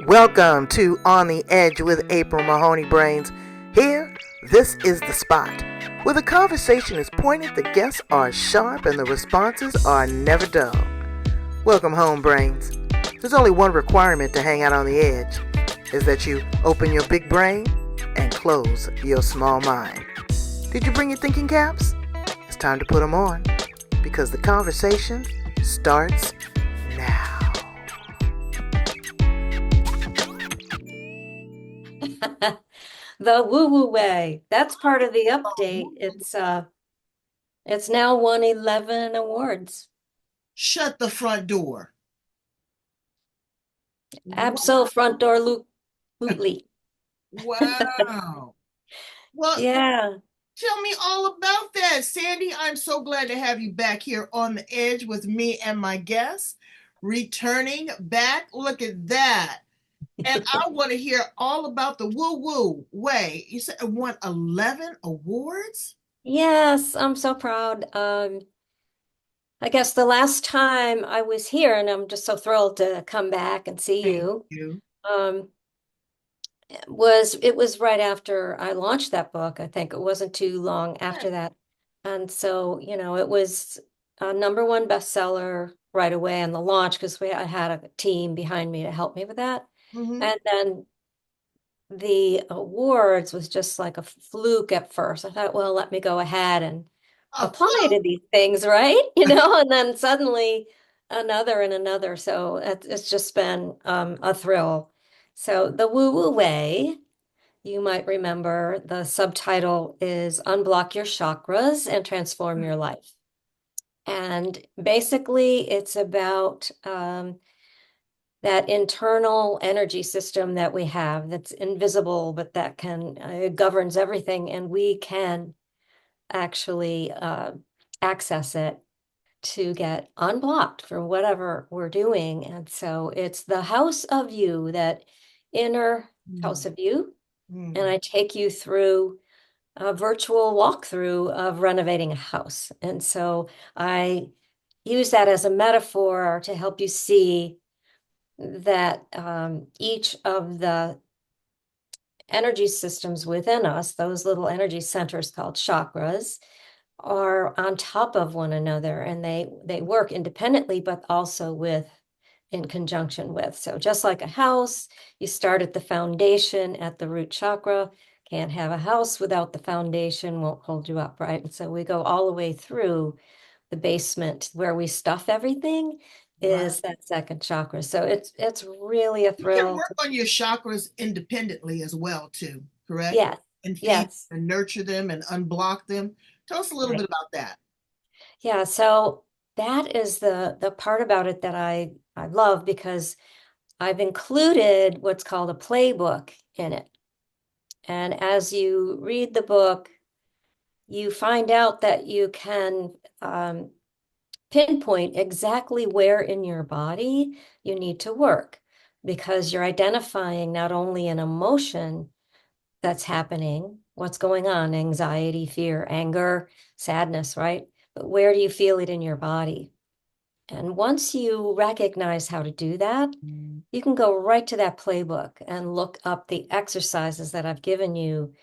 Welcome to On the Edge with April Mahoney Brains. Here, this is the spot where the conversation is pointed, the guests are sharp, and the responses are never dull. Welcome home, Brains. There's only one requirement to hang out on the edge, is that you open your big brain and close your small mind. Did you bring your thinking caps? It's time to put them on, because the conversation starts now. The woo-woo way. That's part of the update. It's now won 11 awards. Shut the front door. Absol front door lootly. Wow. Well, Yeah. tell me all about that, Sandy. I'm so glad to have you back here on the edge with me and my guests. Returning back. Look at that. And I want to hear all about the woo-woo way. You said it won 11 awards? Yes, I'm so proud. I guess the last time I was here, and I'm just so thrilled to come back and see Thank you, you. um, it was right after I launched that book. I think it wasn't too long after that. And so, it was a number one bestseller right away on the launch because I had a team behind me to help me with that. Mm-hmm. And then the awards was just like a fluke at first. I thought, well, let me go ahead and A apply to fluke. these things, right? And then suddenly another and another. So it's just been a thrill. So the woo woo way. You might remember the subtitle is Unblock Your Chakras and Transform Your Life. And basically, it's about that internal energy system that we have that's invisible, but that can governs everything. And we can actually access it to get unblocked from whatever we're doing. And so it's the house of you, that inner house of you. And Mm-hmm. I take you through a virtual walkthrough of renovating a house. And so I use that as a metaphor to help you see that each of the energy systems within us, those little energy centers called chakras, are on top of one another, and they work independently, but also in conjunction with. So just like a house, you start at the foundation at the root chakra. Can't have a house without the foundation, won't hold you up, right? And so we go all the way through the basement where we stuff everything Right. is that second chakra. So it's really a You can thrill work to, on your chakras independently as well, too, correct? yes, And feed yes. and nurture them and unblock them. Tell us a little bit Right. about that. Yeah, so that is the part about it that I love because I've included what's called a playbook in it. And as you read the book, you find out that you can pinpoint exactly where in your body you need to work because you're identifying not only an emotion that's happening, what's going on, anxiety, fear, anger, sadness, right? But where do you feel it in your body? And once you recognize how to do that, Mm. you can go right to that playbook and look up the exercises that I've given you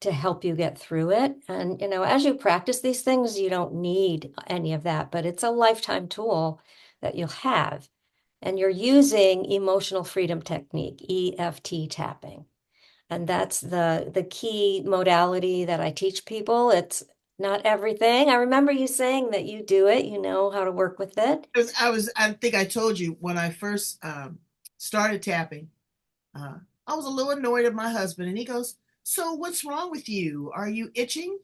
to help you get through it. And, as you practice these things, you don't need any of that, but it's a lifetime tool that you'll have. And you're using emotional freedom technique, EFT tapping. And that's the key modality that I teach people. It's not everything. I remember you saying that you do it, you know how to work with it. I think I told you when I first started tapping, uh, I was a little annoyed at my husband, and he goes, "So what's wrong with you? Are you itching?"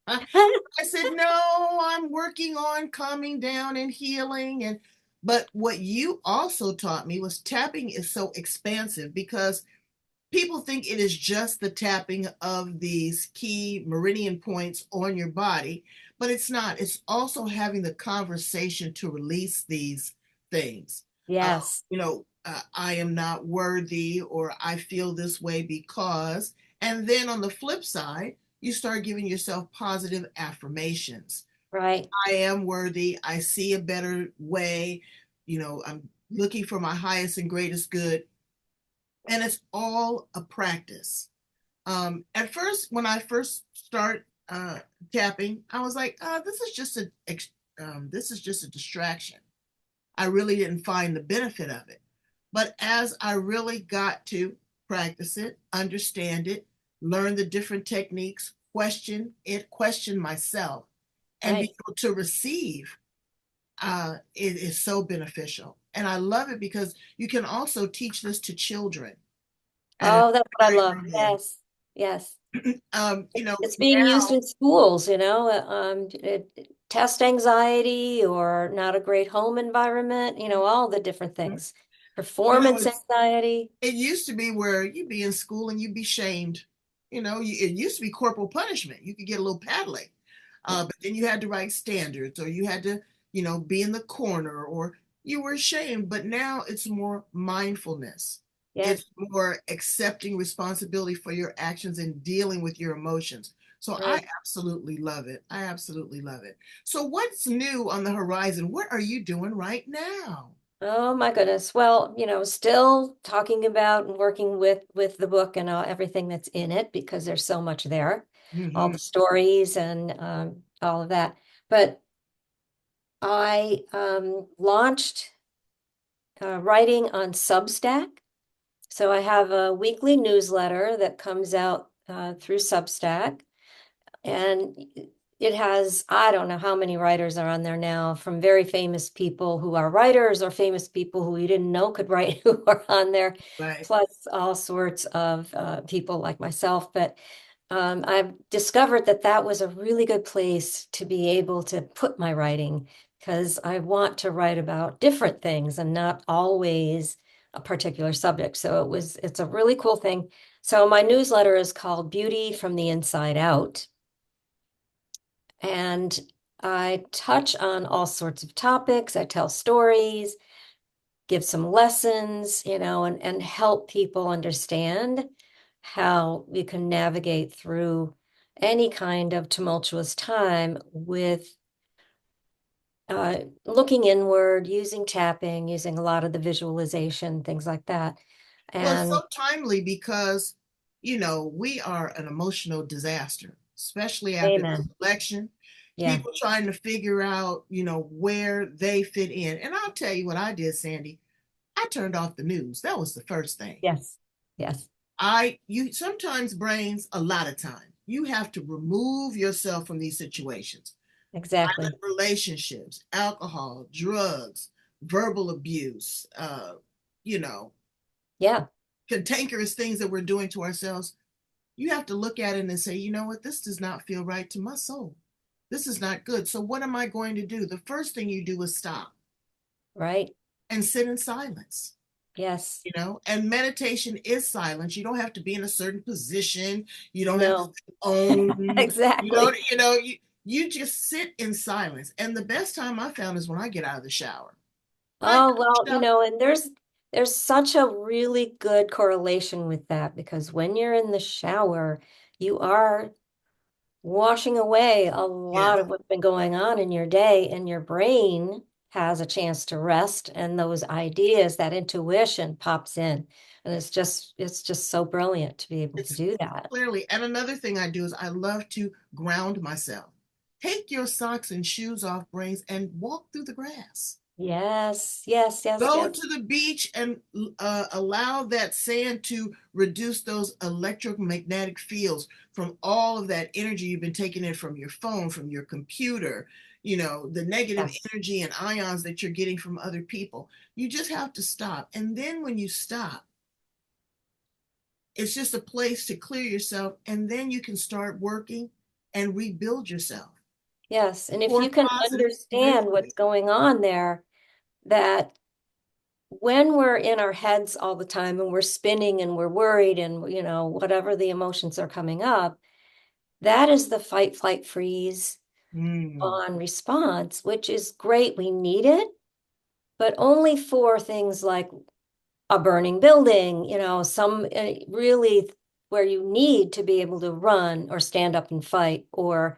I said, "No, I'm working on calming down and healing." And but what you also taught me was tapping is so expansive because people think it is just the tapping of these key meridian points on your body, but it's not. It's also having the conversation to release these things. Yes. I am not worthy, or I feel this way because, and then on the flip side, you start giving yourself positive affirmations. Right. I am worthy. I see a better way. I'm looking for my highest and greatest good. and it's all a practice. At first, when I first start tapping, I was like, this is just a distraction. I really didn't find the benefit of it. But as I really got to practice it, understand it, learn the different techniques, question it, question myself, and be Right. able to receive, it is so beneficial. And I love it because you can also teach this to children at a Oh, that's what I very love. young age. Yes. Yes. It's being used Now, in schools, test anxiety or not a great home environment, all the different things. Performance it's anxiety. it used to be where you'd be in school and you'd be shamed. It used to be corporal punishment. You could get a little paddling, but then you had to write standards, or you had to, be in the corner, or you were ashamed. But now it's more mindfulness. Yes, It's more accepting responsibility for your actions and dealing with your emotions. So I right. absolutely love it. I absolutely love it. So what's new on the horizon? What are you doing right now? Oh my goodness. Well, still talking about and working with the book and everything that's in it because there's so much there, all Hmm. the stories and all of that. But I launched writing on Substack. So I have a weekly newsletter that comes out through Substack, and it has, I don't know how many writers are on there now, from very famous people who are writers or famous people who you didn't know could write who are on there, Right. plus all sorts of people like myself. But I've discovered that that was a really good place to be able to put my writing because I want to write about different things and not always a particular subject. So it's a really cool thing. So my newsletter is called Beauty from the Inside Out. And I touch on all sorts of topics. I tell stories, give some lessons, and help people understand how you can navigate through any kind of tumultuous time with looking inward, using tapping, using a lot of the visualization, things like that. Well, it's And so timely because, we are an emotional disaster, especially after this amen. election. Yeah. People trying to figure out, where they fit in. And I'll tell you what I did, Sandy. I turned off the news. That was the first thing. Yes. Yes. You sometimes brains, a lot of time, you have to remove yourself from these situations. Exactly. Relationships, alcohol, drugs, verbal abuse, you know, Yeah. cantankerous things that we're doing to ourselves. You have to look at it and say, you know what, this does not feel right to my soul. This is not good. So, what am I going to do? The first thing you do is stop Right. and sit in silence. Yes. And meditation is silence. You don't have to be in a certain position. You don't have to No. own. You don't, Exactly. you just sit in silence. And the best time I found is when I get out of the shower. I Oh, well, shower. and there's such a really good correlation with that because when you're in the shower, you are washing away a lot Yes, of what's been going on in your day, and your brain has a chance to rest, and those ideas, that intuition pops in. And it's just so brilliant to be able to it's do that. clearly. And another thing I do is I love to ground myself. Take your socks and shoes off, brains, and walk through the grass. Yes, yes, yes, Go yes. to the beach and allow that sand to reduce those electromagnetic fields from all of that energy you've been taking in from your phone, from your computer, the negative Yes. energy and ions that you're getting from other people. You just have to stop. And then when you stop, it's just a place to clear yourself. And then you can start working and rebuild yourself Yes. And if more you can positive, understand what's going on there, that when we're in our heads all the time and we're spinning and we're worried and whatever the emotions are coming up, that is the fight, flight, freeze Mm, on response, which is great. We need it, but only for things like a burning building, some really where you need to be able to run or stand up and fight or,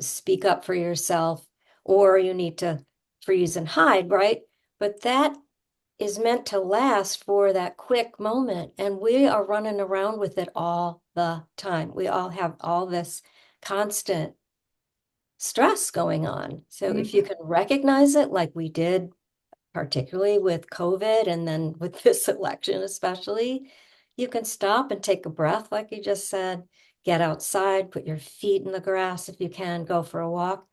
speak up for yourself, or you need to freeze and hide, right? But that is meant to last for that quick moment. And we are running around with it all the time. We all have all this constant stress going on. So if you can recognize it like we did, particularly with COVID and then with this election especially, you can stop and take a breath, like you just said, get outside, put your feet in the grass if you can, go for a walk.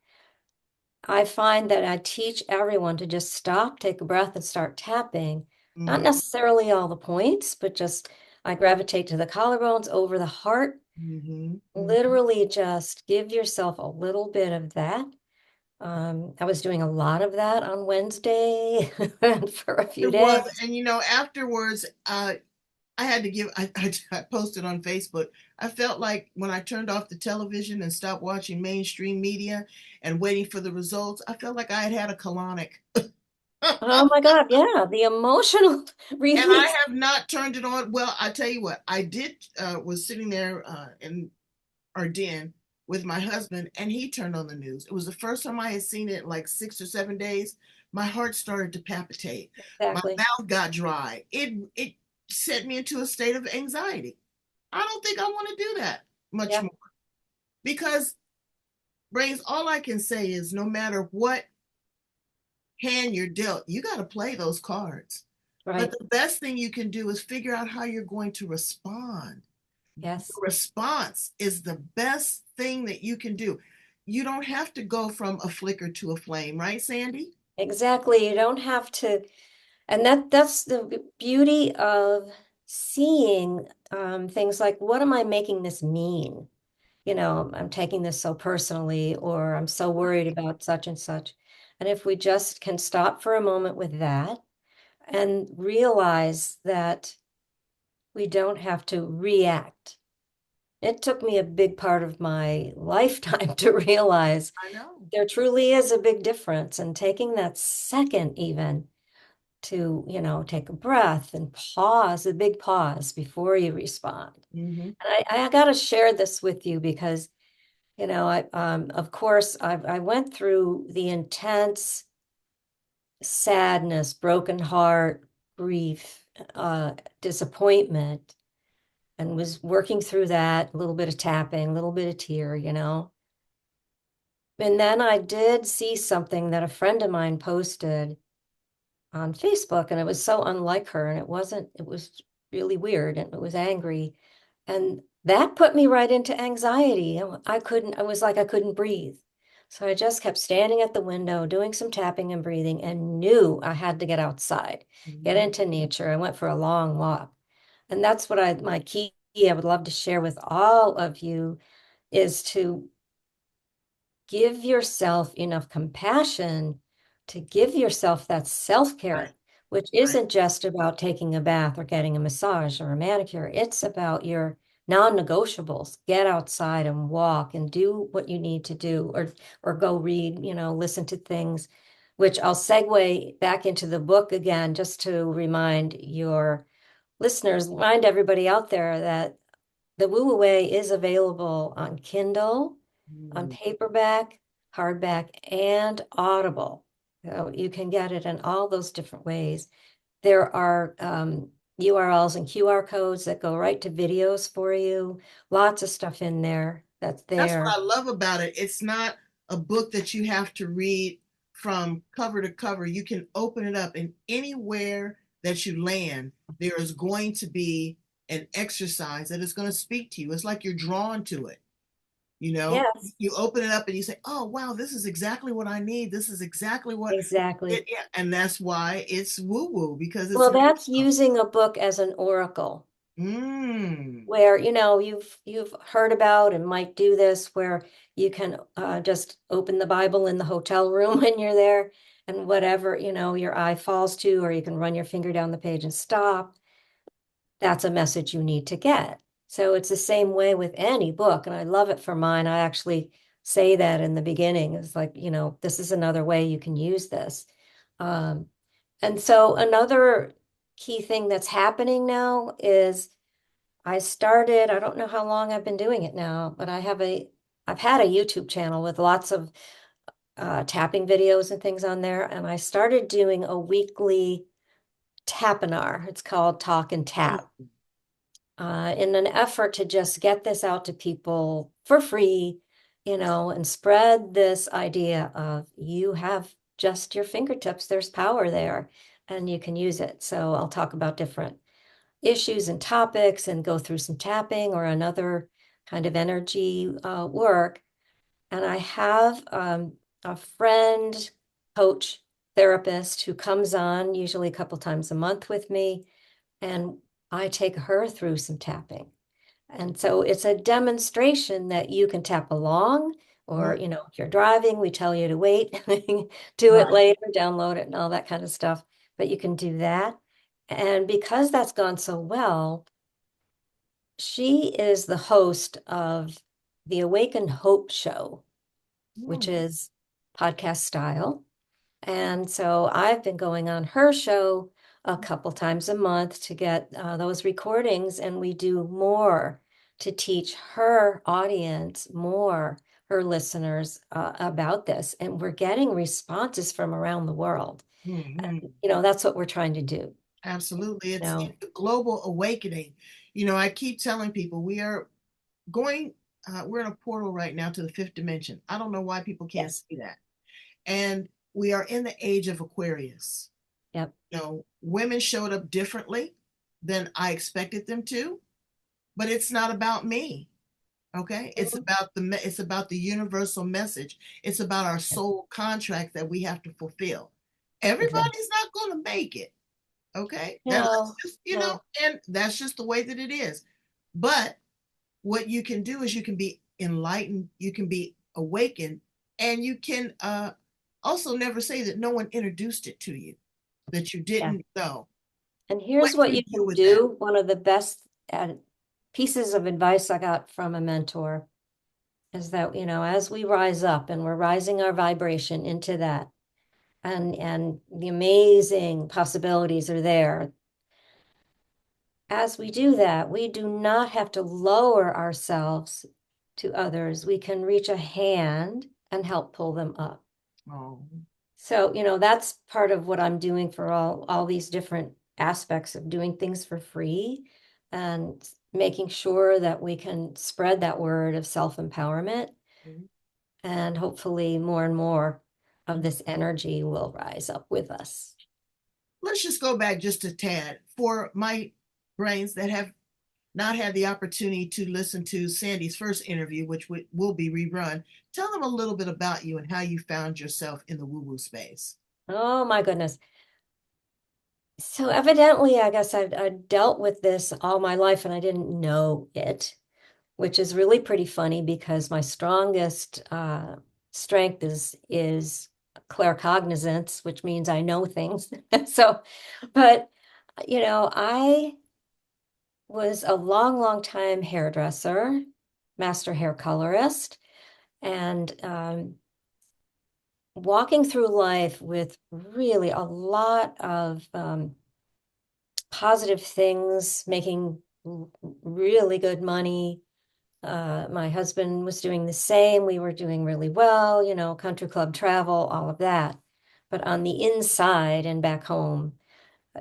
I find that I teach everyone to just stop, take a breath, and start tapping. Not necessarily all the points, but just I gravitate to the collarbones over the heart. Literally just give yourself a little bit of that. I was doing a lot of that on Wednesday for a few It was, days. and afterwards, I had to give. I posted on Facebook. I felt like when I turned off the television and stopped watching mainstream media and waiting for the results, I felt like I had had a colonic. Oh my God, yeah, the emotional And I release. have not turned it on. Well, I tell you what, I did was sitting there in our den with my husband, and he turned on the news. It was the first time I had seen it in like 6 or 7 days. My heart started to palpitate. My Exactly. mouth got dry. It set me into a state of anxiety. I don't think I want to do that much Yeah, more because, brains, all I can say is no matter what hand you're dealt, you got to play those cards. But right. the best thing you can do is figure out how you're going to respond. Yes, Response is the best thing that you can do. You don't have to go from a flicker to a flame, right, Sandy? exactly. You don't have to, and that's the beauty of seeing things like, what am I making this mean? I'm taking this so personally, or I'm so worried about such and such. And if we just can stop for a moment with that and realize that we don't have to react. It took me a big part of my lifetime to realize I know. there truly is a big difference. And taking that second even to, take a breath and pause, a big pause before you respond. Mm-hmm. And I got to share this with you because, of course, I went through the intense sadness, broken heart, grief, disappointment, and was working through that, a little bit of tapping, a little bit of tear. And then I did see something that a friend of mine posted on Facebook, and it was so unlike her, and it was really weird, and it was angry. And that put me right into anxiety. I was like, I couldn't breathe. So I just kept standing at the window, doing some tapping and breathing, and knew I had to get outside, get Mm-hmm. into nature. I went for a long walk. And that's what my key I would love to share with all of you is to give yourself enough compassion to give yourself that Right, self-care, which right. isn't just about taking a bath or getting a massage or a manicure. It's about your non-negotiables. Get outside and walk and do what you need to do, or go read, listen to things, which I'll segue back into the book again, just to remind your listeners, remind everybody out there that the Woo Woo Way is available on Kindle, on Mm. paperback, hardback, and Audible. So you can get it in all those different ways. There are URLs and QR codes that go right to videos for you. Lots of stuff in there that's That's what there. I love about it. It's not a book that you have to read from cover to cover. You can open it up, and anywhere that you land, there is going to be an exercise that is going to speak to you. It's like you're drawn to it. You know, Yes, you open it up and you say, "Oh, wow, this is exactly what I need. This is exactly what exactly. it." Yeah, and that's why it's woo woo because it's Well, that's using a book as an oracle. mm, Where you've heard about and might do this, where you can just open the Bible in the hotel room when you're there, and whatever your eye falls to, or you can run your finger down the page and stop. That's a message you need to get. So it's the same way with any book, and I love it for mine. I actually say that in the beginning. It's like, this is another way you can use this. um, and so another key thing that's happening now is I don't know how long I've been doing it now, but I've had a YouTube channel with lots of tapping videos and things on there. And I started doing a weekly tapinar. It's called Talk and Tap. In an effort to just get this out to people for free, and spread this idea of you have just your fingertips, there's power there, and you can use it. So I'll talk about different issues and topics and go through some tapping or another kind of energy work. And I have a friend, coach, therapist who comes on usually a couple times a month with me, and I take her through some tapping. And so it's a demonstration that you can tap along, or, Mm. if you're driving, we tell you to wait, do it Right. later, download it, and all that kind of stuff. But you can do that. And because that's gone so well, she is the host of the Awaken Hope Show, which Mm. is podcast style. And so I've been going on her show a couple times a month to get those recordings, and we do more to teach her audience more, her listeners, about this. And we're getting responses from around the world. Mhm. And, that's what we're trying to do. Absolutely. You It's know, a global awakening. I keep telling people we are going, we're in a portal right now to the fifth dimension. I don't know why people can't yes, see that. And we are in the age of Aquarius. yep, Women showed up differently than I expected them to, but it's not about me. Okay, mhm, it's about the universal message. It's about our yeah, soul contract that we have to fulfill. exactly. Everybody's not going to make it. Okay, that's No, just no, and that's just the way that it is. But what you can do is you can be enlightened, you can be awakened, and you can also never say that no one introduced it to you, that you yeah. didn't know. And What here's what do you you do can with that? do. One of the best pieces of advice I got from a mentor is that, as we rise up and we're rising our vibration into that, and the amazing possibilities are there. As we do that, we do not have to lower ourselves to others. We can reach a hand and help pull them up. Oh, So, that's part of what I'm doing for all these different aspects of doing things for free and making sure that we can spread that word of self-empowerment, mhm. and hopefully more and more of this energy will rise up with us. Let's just go back just a tad for my brains that have not had the opportunity to listen to Sandy's first interview, which will be rerun. Tell them a little bit about you and how you found yourself in the woo woo space. Oh my goodness. So evidently, I guess I dealt with this all my life and I didn't know it, which is really pretty funny because my strongest strength is claircognizance, which means I know things. So, but I was a long, long time hairdresser, master hair colorist, and walking through life with really a lot of positive things, making really good money. My husband was doing the same. We were doing really well, country club travel, all of that. But on the inside and back home,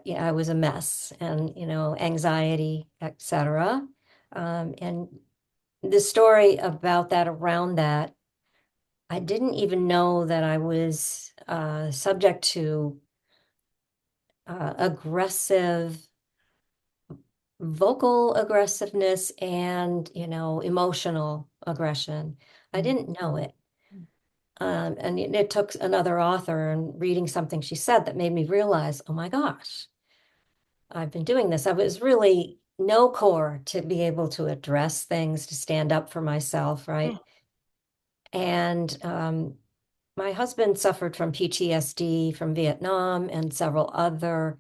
yeah, I was a mess and, anxiety, etc. And the story about that, around that, I didn't even know that I was subject to aggressive vocal aggressiveness and, emotional aggression. I Mm. didn't know it. And it took another author and reading something she said that made me realize, oh my gosh, I've been doing this. I was really no core to be able to address things, to stand up for myself, Mm. right? And my husband suffered from PTSD from Vietnam and several other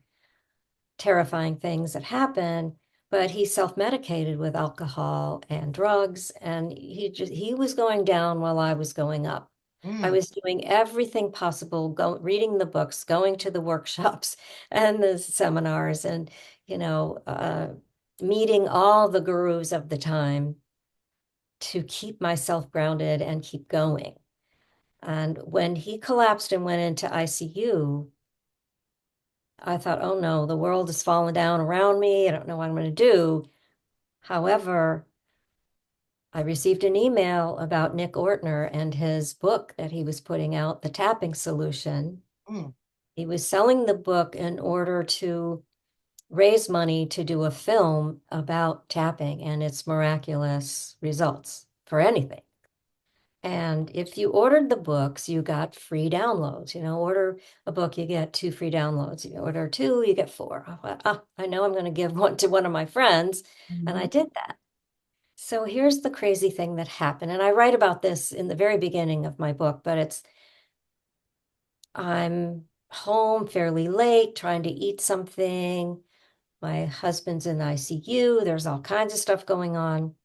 terrifying things that happen, but he self-medicated with alcohol and drugs, and he was going down while I was going up. I Mm. was doing everything possible, reading the books, going to the workshops and the seminars, and meeting all the gurus of the time to keep myself grounded and keep going. And when he collapsed and went into ICU, I thought, oh no, the world is falling down around me. I don't know what I'm going to do. However, I received an email about Nick Ortner and his book that he was putting out, The Tapping Solution. Mm. He was selling the book in order to raise money to do a film about tapping and its miraculous results for anything. And if you ordered the books, you got free downloads. Order a book, you get 2 free downloads. You order 2, you get 4. I thought, I know I'm going to give one to one of my friends. And I Mhm. did that. So here's the crazy thing that happened. And I write about this in the very beginning of my book, but I'm home fairly late trying to eat something. My husband's in the ICU. There's all kinds of stuff going on.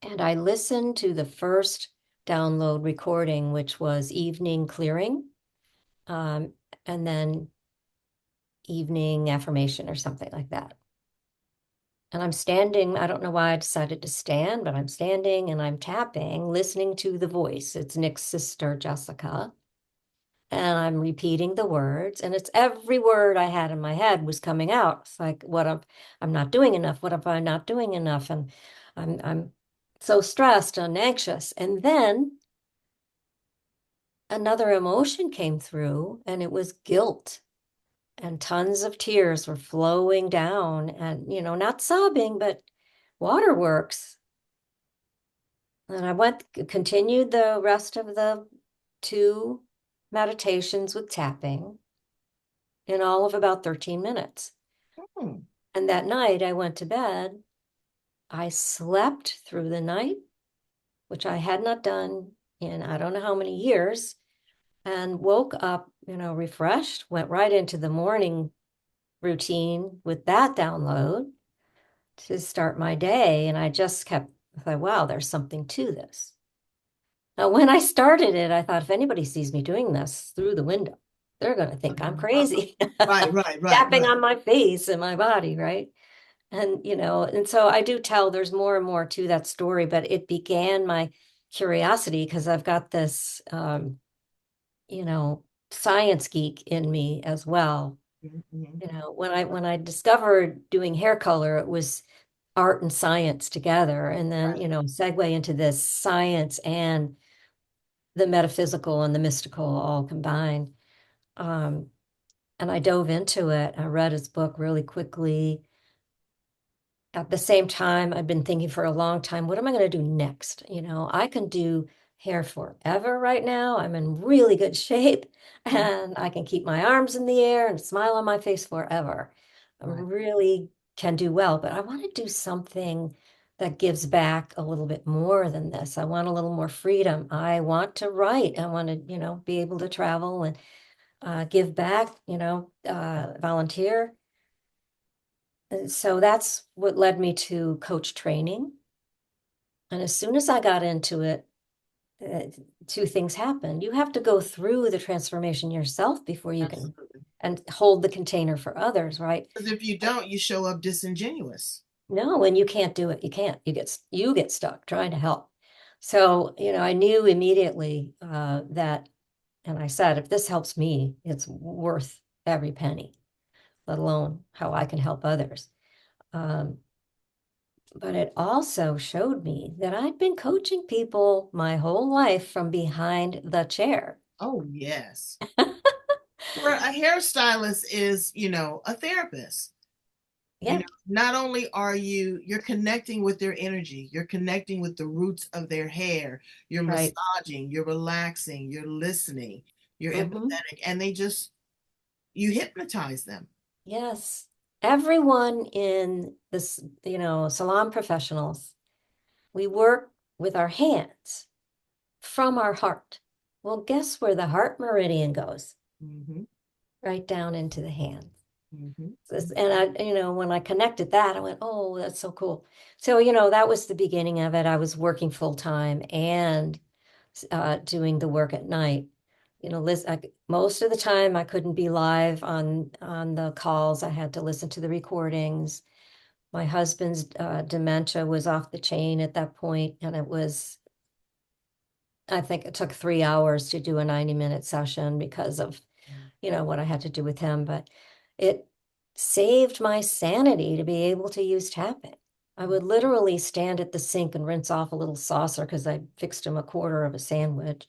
And I listened to the first download recording, which was evening clearing, um, and then evening affirmation or something like that. And I'm standing, I don't know why I decided to stand, but I'm standing and I'm tapping, listening to the voice. It's Nick's sister, Jessica. And I'm repeating the words, and it's every word I had in my head was coming out. It's like, I'm not doing enough. What if I'm not doing enough? And I'm so stressed and anxious. And then another emotion came through, and it was guilt. And tons of tears were flowing down, and not sobbing, but waterworks. And I continued the rest of the 2 meditations with tapping in all of about 13 minutes. Mm. And that night I went to bed. I slept through the night, which I had not done in I don't know how many years, and woke up, refreshed, went right into the morning routine with that download to start my day. And I just kept, I thought, wow, there's something to this. Now, when I started it, I thought if anybody sees me doing this through the window, they're going to think I'm crazy. Right, right, right, Tapping right. on my face and my body, right? And so I do tell there's more and more to that story, but it began my curiosity because I've got this, you know, science geek in me as well. Mhm. When I discovered doing hair color, it was art and science together, and then, Right. segue into this science and the metaphysical and the mystical all combined. Um, and I dove into it. I read his book really quickly. At the same time, I've been thinking for a long time, what am I going to do next? I can do hair forever right now. I'm in really good shape Mhm. and I can keep my arms in the air and smile on my face forever. I Right. really can do well, but I want to do something that gives back a little bit more than this. I want a little more freedom. I want to write. I want to, be able to travel and give back, volunteer. And so that's what led me to coach training. And as soon as I got into it, uh, 2 things happened. You have to go through the transformation yourself before you can Absolutely. and hold the container for others, right? Because if you don't, you show up disingenuous. No, and you can't do it. You can't. You get stuck trying to help. So, I knew immediately that, and I said, if this helps me, it's worth every penny, let alone how I can help others. Um, But it also showed me that I'd been coaching people my whole life from behind the chair. Oh, yes. Where a hairstylist is, a therapist. Yeah, Not only are you're connecting with their energy, you're connecting with the roots of their hair, you're right. massaging, you're relaxing, you're listening, you're Hmm. empathetic, and you hypnotize them. Yes. Everyone in this, salon professionals, we work with our hands from our heart. Well, guess where the heart meridian goes? Hmm. Right down into the hands. Hmm. And when I connected that, I went, oh, that's so cool. So, that was the beginning of it. I was working full time and doing the work at night. Most of the time I couldn't be live on the calls. I had to listen to the recordings. My husband's dementia was off the chain at that point, and I think it took 3 hours to do a 90-minute session because of what I had to do with him, but it saved my sanity to be able to use tapping. I would literally stand at the sink and rinse off a little saucer because I fixed him a quarter of a sandwich.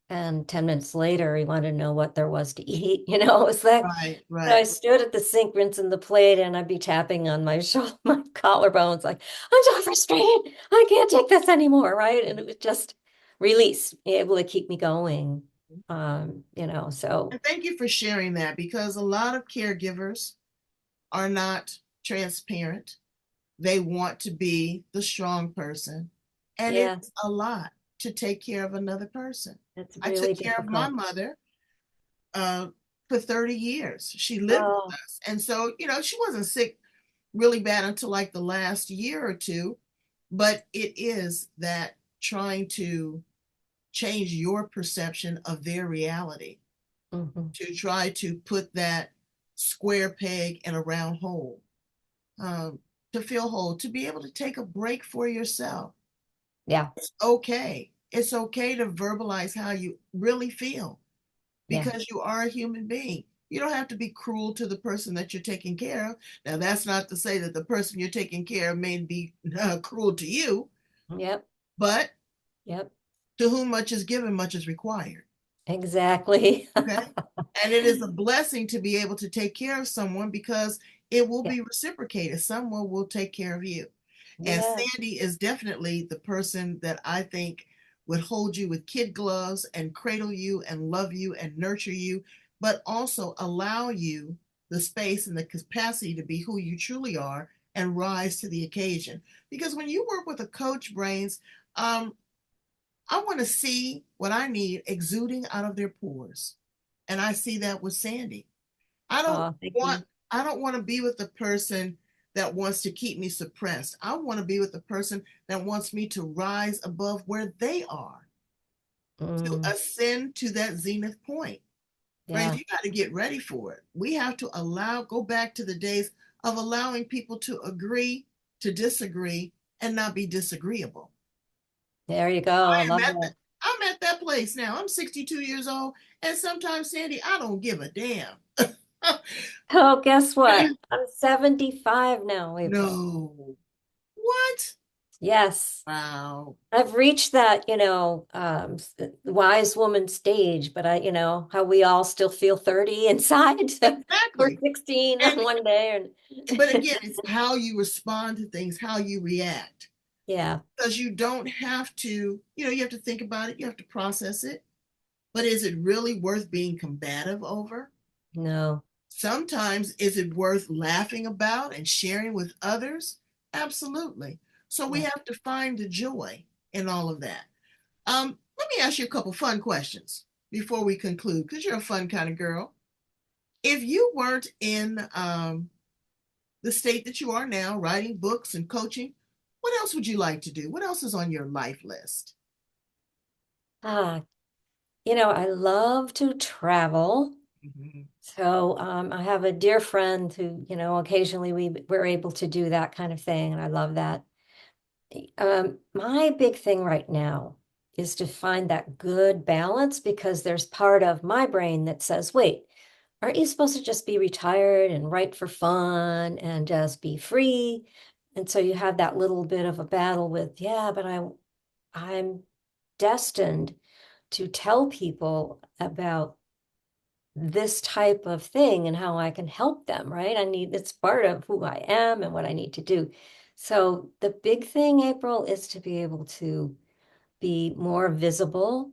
And 10 minutes later, he wanted to know what there was to eat. It's that. Right, So I right. stood at the sink rinsing the plate, and I'd be tapping on my shoulder, my collarbones, like, I'm so frustrated. I can't take this anymore, right? And it would just release, be able to keep me going. So And thank you for sharing that because a lot of caregivers are not transparent. They want to be the strong person, and yeah, it's a lot to take care of another person. it's I took really care of my difficult. mother uh, for 30 years. She lived with Oh, us. And so, she wasn't sick really bad until like the last year or two. But it is that trying to change your perception of their reality, mhm. to try to put that square peg in a round hole, um, to feel whole, to be able to take a break for yourself. Yeah, It's okay. It's okay to verbalize how you really feel yeah, because you are a human being. You don't have to be cruel to the person that you're taking care of. Now, that's not to say that the person you're taking care of may be cruel to you, yep, but yep, to whom much is given, much is required. exactly. Okay. And it is a blessing to be able to take care of someone because it will Yeah, be reciprocated. Someone will take care of you. And yeah, Sandy is definitely the person that I think would hold you with kid gloves and cradle you and love you and nurture you, but also allow you the space and the capacity to be who you truly are and rise to the occasion. Because when you work with a coach, Brains, um, I want to see what I need exuding out of their pores. And I see that with Sandy. I don't oh, thank want you. I don't want to be with the person that wants to keep me suppressed. I want to be with the person that wants me to rise above where they are, to Mm, ascend to that zenith point. Friends, yeah, you got to get ready for it. We have to go back to the days of allowing people to agree to disagree and not be disagreeable. there you go. I love that. I'm at that place now. I'm 62 years old, and sometimes, Sandy, I don't give a damn. Oh, guess what? I'm 75 now, April. No. What? Yes. Wow. I've reached that, wise woman stage, but how we all still feel 30 inside. So we're Exactly. 16 on And one day but and again, it's how you respond to things, how you react. yeah, Because you don't have to, you have to think about it, you have to process it. But is it really worth being combative over? no, Sometimes is it worth laughing about and sharing with others? Absolutely. So we yeah. have to find the joy in all of that. Let me ask you a couple fun questions before we conclude, because you're a fun kind of girl. If you weren't in the state that you are now, writing books and coaching, what else would you like to do? What else is on your life list? Ah, I love to travel. Mhm. So I have a dear friend who, occasionally we're able to do that kind of thing, and I love that. My big thing right now is to find that good balance because there's part of my brain that says, wait, aren't you supposed to just be retired and write for fun and just be free? And so you have that little bit of a battle with, yeah, but I'm destined to tell people about this type of thing and how I can help them, right? It's part of who I am and what I need to do. So the big thing, April, is to be able to be more visible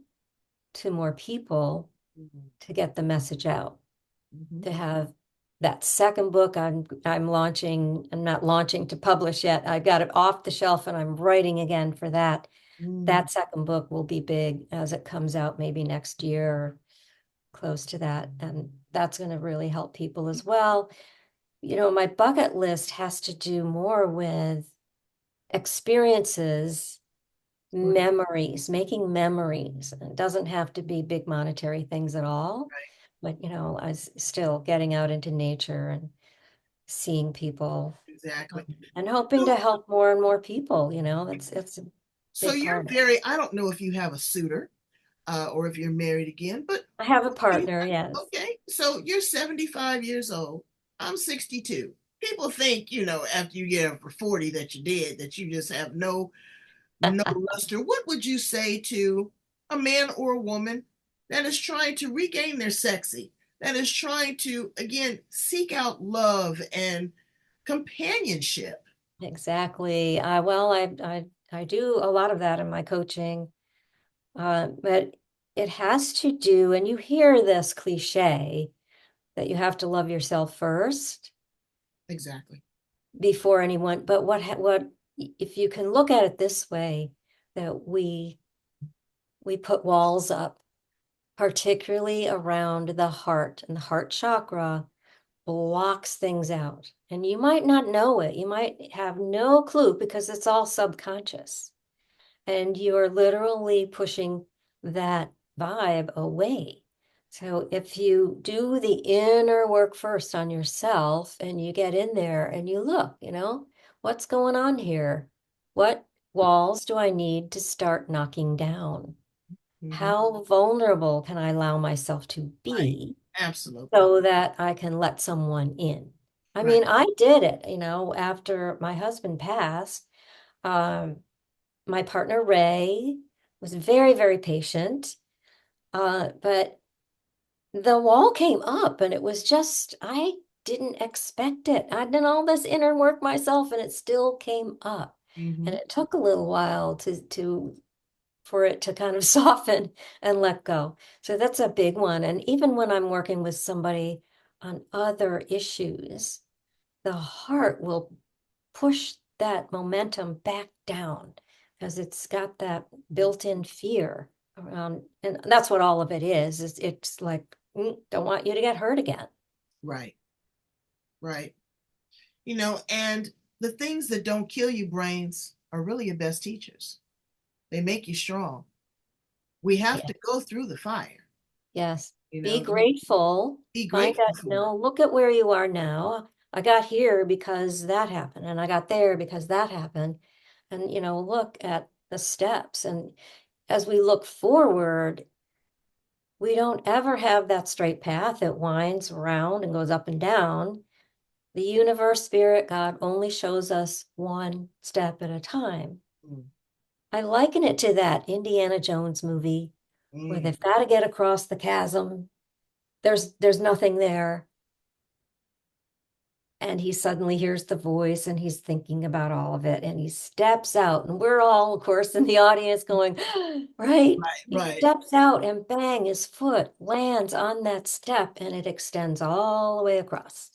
to more people Mhm. to get the message out, Mhm. to have that second book I'm launching. I'm not launching to publish yet. I got it off the shelf and I'm writing again for that. Mm. That second book will be big as it comes out maybe next year, close to that. And that's going to really help people as well. My bucket list has to do more with experiences, memories, making memories. It doesn't have to be big monetary things at all, Right. but I was still getting out into nature and seeing people, Exactly. and hoping to So, help more and more people, it's a so big you're part of it. very, I don't know if you have a suitor or if you're married again, but I have a okay, partner, yes. So you're 75 years old. I'm 62. People think, after you get up for 40 that you did, that you just have no luster. What would you say to a man or a woman that is trying to regain their sexy, that is trying to, again, seek out love and companionship? Exactly. Well, I do a lot of that in my coaching, but it has to do, and you hear this cliche that you have to love yourself first Exactly. before anyone. But what if you can look at it this way, that we put walls up, particularly around the heart, and the heart chakra blocks things out. And you might not know it. You might have no clue because it's all subconscious. And you're literally pushing that vibe away. So if you do the inner work first on yourself and you get in there and you look, what's going on here? What walls do I need to start knocking down? Mm-hmm. How vulnerable can I allow myself to Right. be Absolutely. so that I can let someone in? I Right. mean, I did it, after my husband passed. My partner, Ray, was very, very patient. But the wall came up and it was just, I didn't expect it. I'd done all this inner work myself and it still came up. Mm-hmm. And it took a little while for it to kind of soften and let go. So that's a big one. And even when I'm working with somebody on other issues, the heart will push that momentum back down because it's got that built-in fear around, and that's what all of it is. It's like, don't want you to get hurt again. Right. Right. And the things that don't kill you, brains, are really your best teachers. They make you strong. We have Yeah. to go through the fire. Yes. Be You grateful. be Find grateful out, for it. look at where you are now. I got here because that happened, and I got there because that happened. And, look at the steps. And as we look forward, we don't ever have that straight path. It winds around and goes up and down. The universe, spirit, God only shows us one step at a time. Mm, I liken it to that Indiana Jones movie where mm, they've got to get across the chasm. There's nothing there. And he suddenly hears the voice and he's thinking about all of it and he steps out. And we're all, of course, in the audience going, right? He right. steps out and bang, his foot lands on that step and it extends all the way across.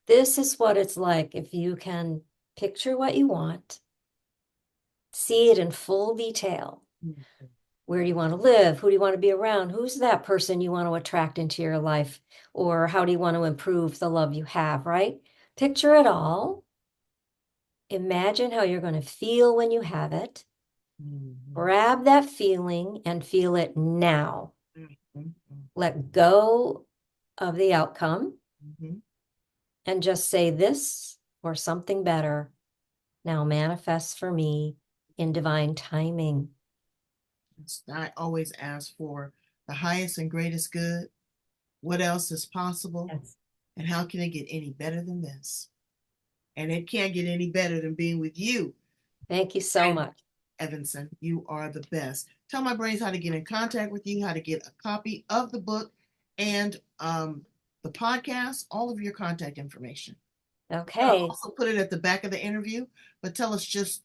This is what it's like if you can picture what you want, see it in full detail. Mm, Where do you want to live? Who do you want to be around? Who's that person you want to attract into your life? Or how do you want to improve the love you have, right? Picture it all. Imagine how you're going to feel when you have it. mm, Grab that feeling and feel it now. mm, mm, mm, Let go of the outcome mhm. and just say this or something better now manifests for me in divine timing. I always ask for the highest and greatest good. What else is possible? Yes. And how can it get any better than this? And it can't get any better than being with you. Thank you so And much. Evenson, you are the best. Tell my brains how to get in contact with you, how to get a copy of the book and the podcast, all of your contact information. I'll Okay. also put it at the back of the interview, but tell us just,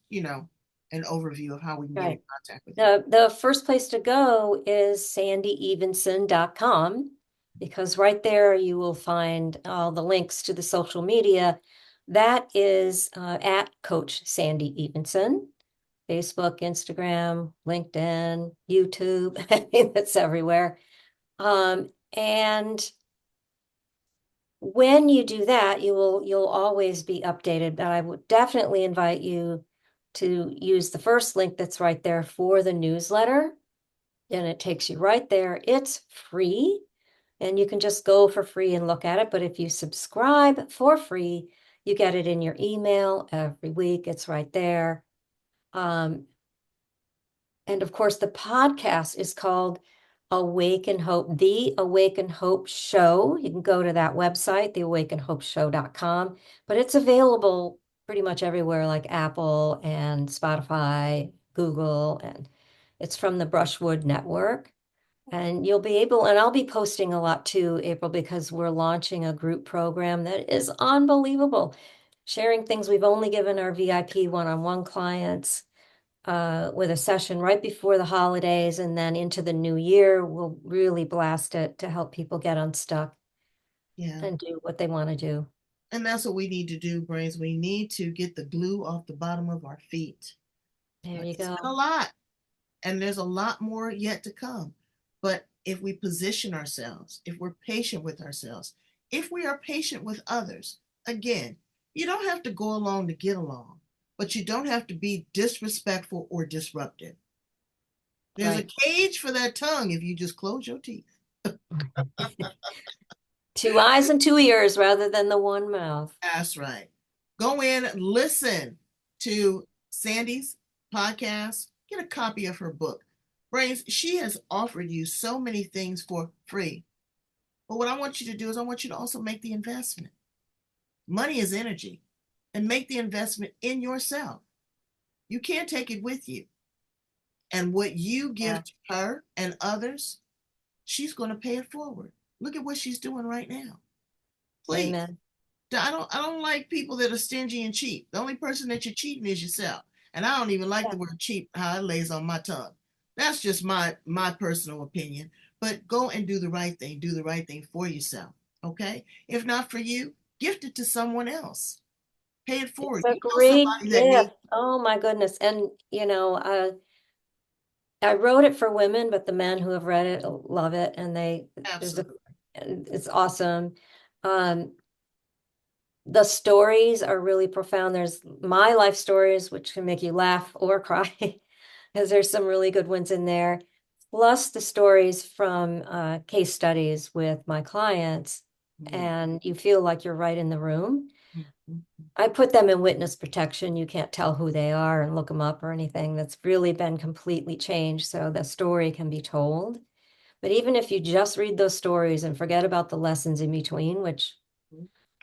an overview of how we can get in Right. contact with you. The first place to go is sandyevenson.com because right there you will find all the links to the social media. That is at Coach Sandy Evenson, Facebook, Instagram, LinkedIn, YouTube. I mean, that's everywhere. And when you do that, you'll always be updated. But I would definitely invite you to use the first link that's right there for the newsletter. And it takes you right there. It's free and you can just go for free and look at it. But if you subscribe for free, you get it in your email every week. It's right there. And of course, the podcast is called Awaken Hope, The Awaken Hope Show. You can go to that website, theawakenhopeshow.com, but it's available pretty much everywhere like Apple and Spotify, Google, and it's from the Brushwood Network. And you'll be able, and I'll be posting a lot too, April, because we're launching a group program that is unbelievable. Sharing things we've only given our VIP one-on-one clients with a session right before the holidays, and then into the new year, we'll really blast it to help people get unstuck Yeah. and do what they want to do. And that's what we need to do, Brains. We need to get the glue off the bottom of our feet. There you It's go. been a lot, and there's a lot more yet to come. But if we position ourselves, if we're patient with ourselves, if we are patient with others, again, you don't have to go along to get along, but you don't have to be disrespectful or disruptive. There's Right. a cage for that tongue if you just close your teeth. Two eyes and two ears rather than the one mouth. That's right. Go in, listen to Sandy's podcast, get a copy of her book. Brains, she has offered you so many things for free. But what I want you to do is I want you to also make the investment. Money is energy, and make the investment in yourself. You can't take it with you. And what you give Yeah. to her and others, she's going to pay it forward. Look at what she's doing right now. Please. Amen. I don't like people that are stingy and cheap. The only person that you're cheating is yourself. And I don't even like Yeah. the word cheap, how it lays on my tongue. That's just my personal opinion. But go and do the right thing. Do the right thing for yourself. Okay? If not for you, gift it to someone else. Pay it forward. It's a You know great somebody that needs. gift. Oh my goodness. And I wrote it for women, but the men who have read it love it, and Absolutely. it's awesome. Um, the stories are really profound. There's my life stories, which can make you laugh or cry, because there's some really good ones in there. Plus the stories from case studies with my clients, and you feel like you're right in the room. Mhm. I put them in witness protection. You can't tell who they are and look them up or anything. That's really been completely changed, so the story can be told. But even if you just read those stories and forget about the lessons in between, which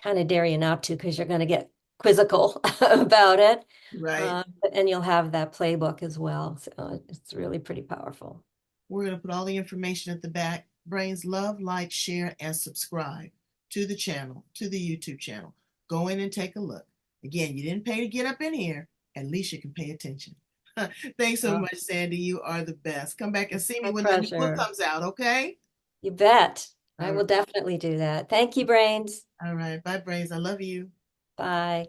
kind of dare you not to because you're going to get quizzical about it, Right. and you'll have that playbook as well. So it's really pretty powerful. We're going to put all the information at the back. Brains, love, like, share, and subscribe to the channel, to the YouTube channel. Go in and take a look. Again, you didn't pay to get up in here. At least you can pay attention. Thanks so Oh, much, Sandy. You are the best. Come back and see me my when that new book pleasure. comes out, okay? You bet. I All will right. definitely do that. Thank you, Brains. All right. Bye, Brains. I love you. Bye.